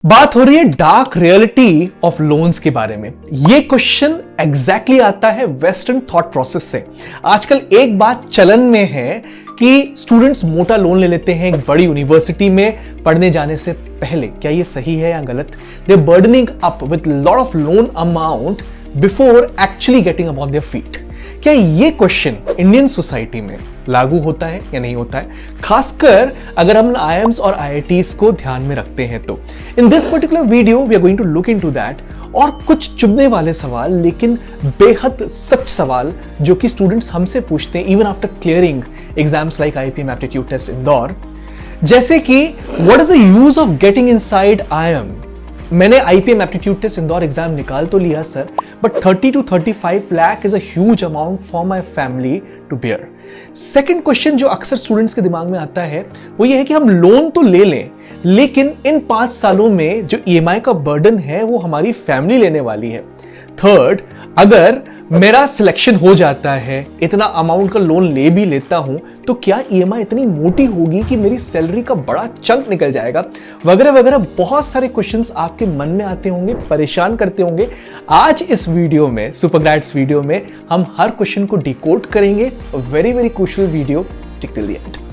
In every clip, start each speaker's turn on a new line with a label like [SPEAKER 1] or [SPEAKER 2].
[SPEAKER 1] बात हो रही है डार्क रियलिटी ऑफ लोन्स के बारे में। ये क्वेश्चन एग्जैक्टली आता है वेस्टर्न थॉट प्रोसेस से। आजकल एक बात चलन में है कि स्टूडेंट्स मोटा लोन ले लेते हैं एक बड़ी यूनिवर्सिटी में पढ़ने जाने से पहले। क्या ये सही है या गलत? They are burdening up with lot of loan amount before actually getting upon their feet. क्या ये क्वेश्चन इंडियन सोसाइटी में लागू होता है या नहीं होता है, खासकर अगर हम आईएम्स और आईआईटीज को ध्यान में रखते हैं तो? In this particular video we are going to look into that और कुछ चुभने वाले सवाल लेकिन बेहद सच सवाल जो कि स्टूडेंट्स हमसे पूछते हैं even after clearing exams like IPM aptitude test Indore. जैसे कि what is the use of getting inside IIM? मैंने IPM aptitude test Indore exam निकाल तो लिया sir, but 30 to 35 lakh is a huge amount for my family to bear. Second question जो अक्सर students के दिमाग में आता है वो ये है कि हम लोन तो ले लें लेकिन इन 5 सालों में जो ईएमआई का बर्डन है वो हमारी फैमिली लेने वाली है। थर्ड, अगर मेरा सिलेक्शन हो जाता है, इतना अमाउंट का लोन ले भी लेता हूं, तो क्या ईएमआई इतनी मोटी होगी कि मेरी सैलरी का बड़ा चंक निकल जाएगा? वगैरह वगैरह बहुत सारे क्वेश्चंस आपके मन में आते होंगे, परेशान करते होंगे। आज इस वीडियो में, सुपरग्रेड्स वीडियो में, हम हर क्वेश्चन को डिकोड करेंगे। Very very crucial video, stick till the end.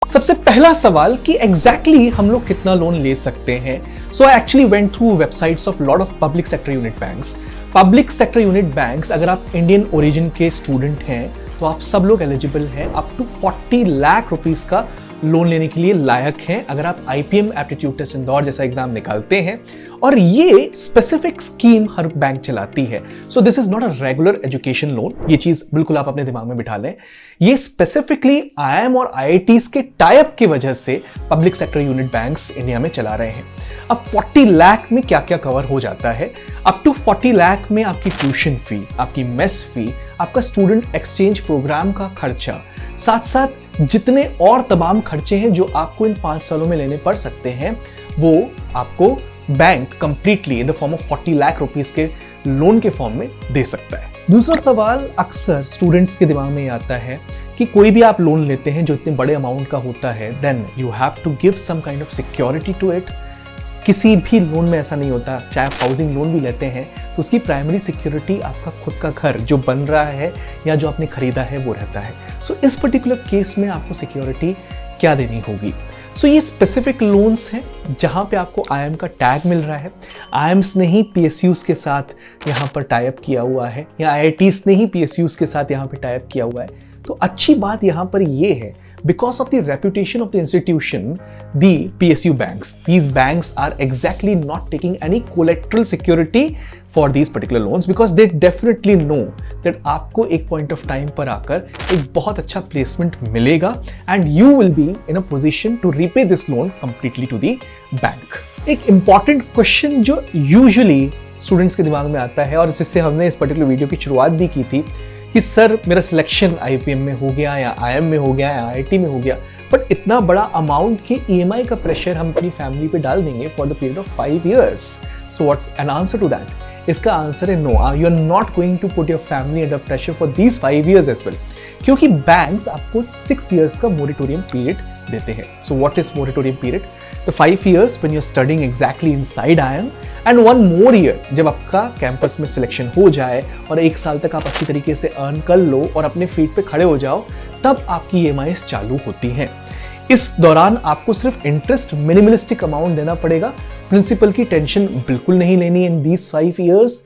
[SPEAKER 1] सबसे पहला सवाल कि एग्जैक्टली हम लोग कितना लोन ले सकते हैं। So I actually went through websites of lot of public sector unit banks. Public sector unit banks, अगर आप इंडियन ओरिजिन के स्टूडेंट हैं तो आप सब लोग एलिजिबल हैं, अप टू 40 लाख रुपीस का लोन लेने के लिए लायक हैं अगर आप आईपीएम एप्टीट्यूड टेस्ट इंदौर जैसा एग्जाम निकालते हैं। और ये स्पेसिफिक स्कीम हर बैंक चलाती है। So this is not a regular education loan, ये चीज बिल्कुल आप अपने दिमाग में बिठा लें। ये स्पेसिफिकली आईएम और आईआईटीज के टाई अप की वजह से public sector unit banks India में चला रहे हैं। अब 40 लाख में क्या क्या कवर हो जाता है? अप टू 40 लाख में आपकी ट्यूशन फी, आपकी मेस फी, आपका स्टूडेंट एक्सचेंज प्रोग्राम का खर्चा, साथ साथ जितने और तमाम खर्चे हैं जो आपको इन 5 सालों में लेने पड़ सकते हैं, वो आपको bank completely in the form of 40 lakh rupees के लोन के फॉर्म में दे सकता है। दूसरा सवाल अक्सर स्टूडेंट्स के दिमाग में आता है कि कोई भी आप लोन लेते हैं जो इतने बड़े अमाउंट का होता है, then you have to give some kind of security to it. किसी भी लोन में ऐसा नहीं होता, चाहे आप हाउसिंग लोन भी लेते हैं तो उसकी प्राइमरी सिक्योरिटी आपका खुद का घर जो बन रहा है या जो आपने खरीदा है वो रहता है। सो इस पर्टिकुलर केस में आपको सिक्योरिटी क्या देनी होगी? सो ये स्पेसिफिक लोन्स हैं जहां पे आपको आईएम का टैग मिल रहा है। आईएम्स ने ही पीएसयूज के साथ यहाँ पर टाई अप किया हुआ है या आईआईटीज ने ही पीएसयूज के साथ यहाँ पे टाई अप किया हुआ है। तो अच्छी बात यहाँ पर ये है, because of the reputation of the institution, the PSU banks, these banks are exactly not taking any collateral security for these particular loans because they definitely know that आपको एक point of time पर आकर एक बहुत अच्छा placement मिलेगा and you will be in a position to repay this loan completely to the bank। एक important question जो usually students के दिमाग में आता है और जिससे हमने इस particular वीडियो की शुरुआत भी की थी कि सर मेरा सिलेक्शन आईपीएम में हो गया या आईएम में हो गया या आईआईटी में हो गया, बट इतना बड़ा अमाउंट की ईएमआई का प्रेशर हम अपनी फैमिली पे डाल देंगे for the period of 5 years। So what's an answer to that? इसका आंसर है no, you are not going to put your family under pressure for these 5 years as well, क्योंकि banks आपको 6 years का moratorium period देते हैं। So what is moratorium period? The 5 years when you're studying exactly inside IIM and 1 more year जब आपका campus में selection हो जाए और 1 साल तक आप अच्छी तरीके से अर्न कर लो और अपने फीट पे खड़े हो जाओ, तब आपकी ईएमआईज चालू होती हैं। इस दौरान आपको सिर्फ इंटरेस्ट मिनिमलिस्टिक अमाउंट देना पड़ेगा, प्रिंसिपल की टेंशन बिल्कुल नहीं लेनी इन दीज 5 years।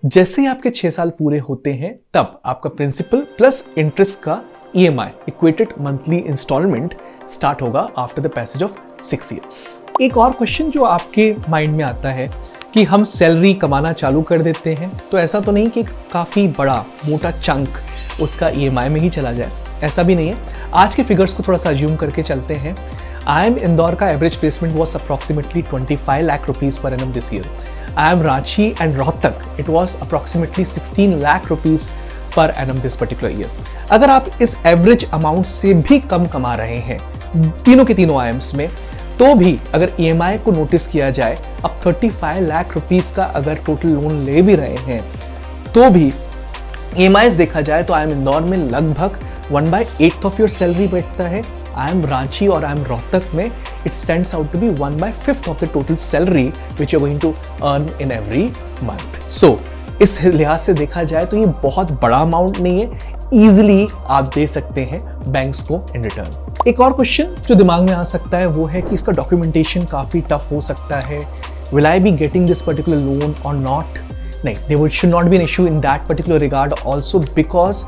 [SPEAKER 1] जैसे ही आपके 6 साल पूरे होते हैं तब आपका प्रिंसिपल प्लस इंटरेस्ट का EMI equated monthly instalment start होगा after the passage of 6 years। एक और क्वेश्चन जो आपके माइंड में आता है कि हम सैलरी कमाना चालू कर देते हैं तो ऐसा तो नहीं कि काफी बड़ा मोटा चंक उसका ईएमआई में ही चला जाए, ऐसा भी नहीं है। आज के फिगर्स को थोड़ा सा अज्यूम करके चलते हैं। आईएम इंदौर का average placement was approximately 25 lakh rupees per annum this year. IIM Ranchi and Rohtak it was approximately 16 lakh rupees per annum this particular year. अगर आप इस एवरेज अमाउंट से भी कम कमा रहे हैं तीनों के तीनों आईएम्स में, तो भी अगर ईएमआई को नोटिस किया जाए, अब 35 लाख रुपीस का अगर टोटल लोन ले भी रहे हैं तो भी EMIs देखा जाए तो IIM इंदौर में लगभग 1/8 ऑफ योर सैलरी बैठता है। IIM रांची और IIM रोहतक में it stands out to be 1/5 of the total salary which you are going to earn in every month. So इस लिहाज से देखा जाए तो ये बहुत बड़ा अमाउंट नहीं है, इजिली आप दे सकते हैं बैंक्स को इन रिटर्न। एक और क्वेश्चन जो दिमाग में आ सकता है वो है कि इसका डॉक्यूमेंटेशन काफी टफ हो सकता है। Will I be getting this particular loan और नॉट? नहीं, there should not be an issue in that particular regard also, because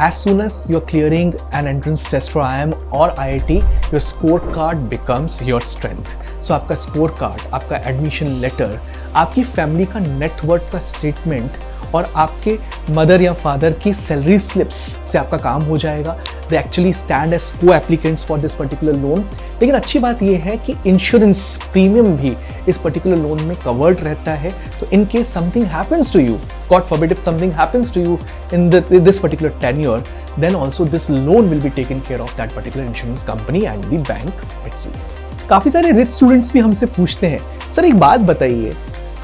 [SPEAKER 1] as soon as you're clearing an entrance test for IIM or IIT, your scorecard becomes your strength. So आपका scorecard, आपका admission letter, आपकी family का network का statement और आपके mother या father की salary slips से आपका काम हो जाएगा। दे एक्चुअली स्टैंड एज को applicants for this particular loan. लेकिन अच्छी बात यह है कि इंश्योरेंस प्रीमियम भी इस पर्टिकुलर लोन में कवर्ड रहता है। तो in case something happens to you, God forbid if something happens to you in this particular tenure, then also this loan will be taken care of that particular insurance company and the bank itself. काफी सारे rich students भी हमसे पूछते हैं, sir एक बात बताइए,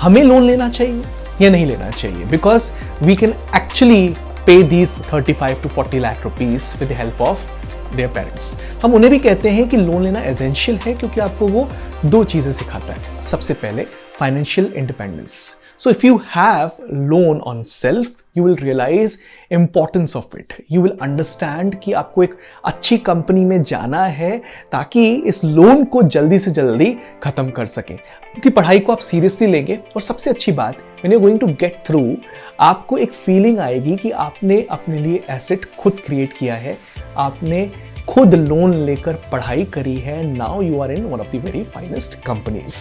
[SPEAKER 1] हमें लोन लेना चाहिए या नहीं लेना चाहिए? बिकॉज वी कैन एक्चुअली पे these 35 to 40 lakh rupees with the help of their parents. हम उन्हें भी कहते हैं कि लोन लेना एसेंशियल है क्योंकि आपको वो दो चीजें सिखाता है। सबसे पहले financial independence. So if you have loan on self, you will realize importance of it. You will understand कि आपको एक अच्छी कंपनी में जाना है ताकि इस लोन को जल्दी से जल्दी खत्म कर सके, क्योंकि पढ़ाई को आप सीरियसली लेंगे। और सबसे अच्छी बात, when you're going to get through, आपको एक फीलिंग आएगी कि आपने अपने लिए एसेट खुद क्रिएट किया है, आपने खुद लोन लेकर पढ़ाई करी है। Now you are in one of the very finest companies.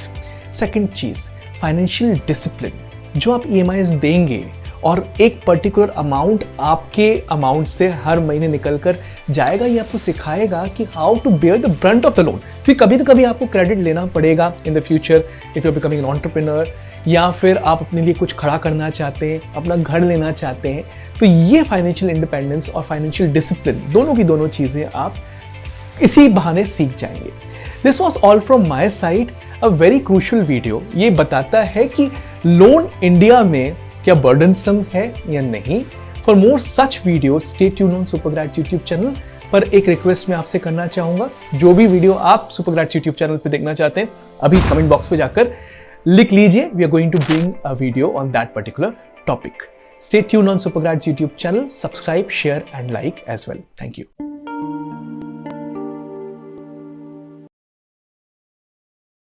[SPEAKER 1] Second चीज, फाइनेंशियल डिसिप्लिन। जो आप EMIs देंगे और एक पर्टिकुलर अमाउंट आपके अमाउंट से हर महीने निकल कर जाएगा, ये आपको सिखाएगा कि how to bear the brunt of the loan. फिर कभी तो कभी आपको क्रेडिट लेना पड़ेगा in the future if you are becoming an entrepreneur, या फिर आप अपने लिए कुछ खड़ा करना चाहते हैं, अपना घर लेना चाहते हैं। तो ये फाइनेंशियल इंडिपेंडेंस और फाइनेंशियल डिसिप्लिन दोनों की दोनों चीजें आप इसी बहाने सीख जाएंगे। This was all from my side, a very crucial video. ये बताता है कि लोन इंडिया में क्या बर्डनसम है या नहीं। For more such video stay tuned on Supergrads YouTube channel. पर एक रिक्वेस्ट मैं आपसे करना चाहूंगा, जो भी वीडियो आप सुपरग्रैड्स यूट्यूब चैनल पे देखना चाहते हैं, अभी कमेंट बॉक्स में जाकर लिख लीजिए। We are going to bring a video on that particular topic. Stay tuned on Supergrads YouTube channel. Subscribe, share and like as well. Thank you.